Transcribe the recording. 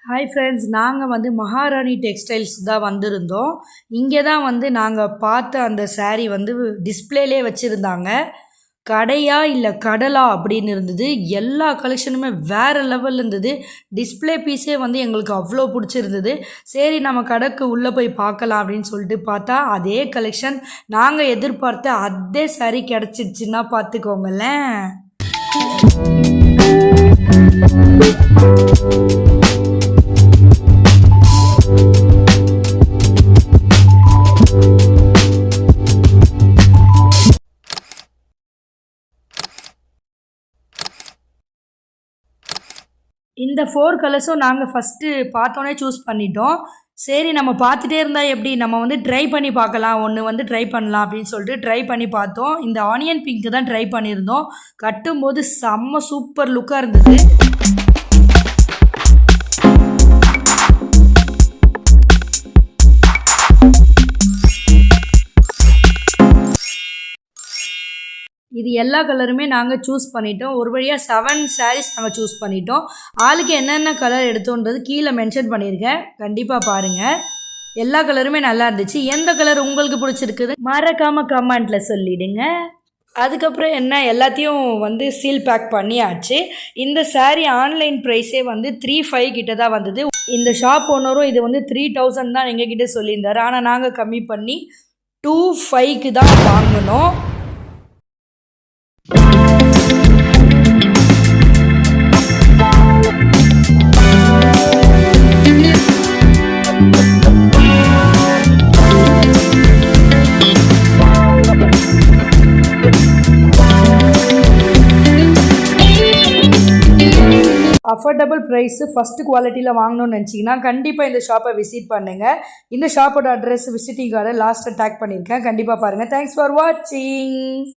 Hi friends, நாங்கள் வந்து மகாராணி டெக்ஸ்டைல்ஸ் தான் வந்திருந்தோம். இங்கே தான் வந்து நாங்கள் பார்த்த அந்த saree வந்து டிஸ்பிளேலே வச்சுருந்தாங்க. கடையா இல்லை கடலா அப்படின்னு இருந்தது. எல்லா கலெக்ஷனுமே வேறு லெவலில் இருந்தது. டிஸ்பிளே பீஸே வந்து எங்களுக்கு அவ்வளோ பிடிச்சிருந்தது. சரி, நம்ம கடைக்கு உள்ளே போய் பார்க்கலாம் அப்படின்னு சொல்லிட்டு பார்த்தா அதே கலெக்ஷன், நாங்கள் எதிர்பார்த்த அதே saree கிடச்சிடுச்சுன்னா பார்த்துக்கோங்களேன். இந்த 4 கலர்ஸும் நாங்கள் ஃபஸ்ட்டு பார்த்தோன்னே சூஸ் பண்ணிட்டோம். சரி, நம்ம பார்த்துட்டே இருந்தால் எப்படி, நம்ம வந்து ட்ரை பண்ணி பார்க்கலாம், ஒன்று வந்து ட்ரை பண்ணலாம் அப்படின்னு சொல்லிட்டு ட்ரை பண்ணி பார்த்தோம். இந்த ஆனியன் பிங்க்கு தான் ட்ரை பண்ணியிருந்தோம். கட்டும்போது செம்ம சூப்பர் லுக்காக இருந்தது. இது எல்லா கலருமே நாங்கள் சூஸ் பண்ணிட்டோம். ஒரு வழியாக 7 sarees நாங்கள் சூஸ் பண்ணிட்டோம். ஆளுக்கு என்னென்ன கலர் எடுத்தோன்றது கீழே மென்ஷன் பண்ணியிருக்கேன், கண்டிப்பாக பாருங்கள். எல்லா கலருமே நல்லா இருந்துச்சு. எந்த கலர் உங்களுக்கு பிடிச்சிருக்குது மறக்காமல் கமெண்ட்டில் சொல்லிவிடுங்க. அதுக்கப்புறம் என்ன, எல்லாத்தையும் வந்து சீல் பேக் பண்ணியாச்சு. இந்த saree ஆன்லைன் ப்ரைஸே வந்து 3,500 கிட்ட தான் வந்தது. இந்த ஷாப் ஓனரும் இது வந்து 3,000 தான் எங்ககிட்ட சொல்லியிருந்தார். ஆனால் நாங்கள் கம்மி பண்ணி 2,500 தான் வாங்கினோம். அஃபோர்டபுள் ப்ரைஸு ஃபஸ்ட்டு குவாலிட்டியில் வாங்கணும்னு நினச்சிங்கன்னா கண்டிப்பாக இந்த ஷாப்பை விசிட் பண்ணுங்கள். இந்த ஷாப்போட அட்ரஸ், விசிட்டிங் கார்டை லாஸ்ட்டாக டேக் பண்ணியிருக்கேன், கண்டிப்பாக பாருங்கள். தேங்க்ஸ் ஃபார் வாட்சிங்.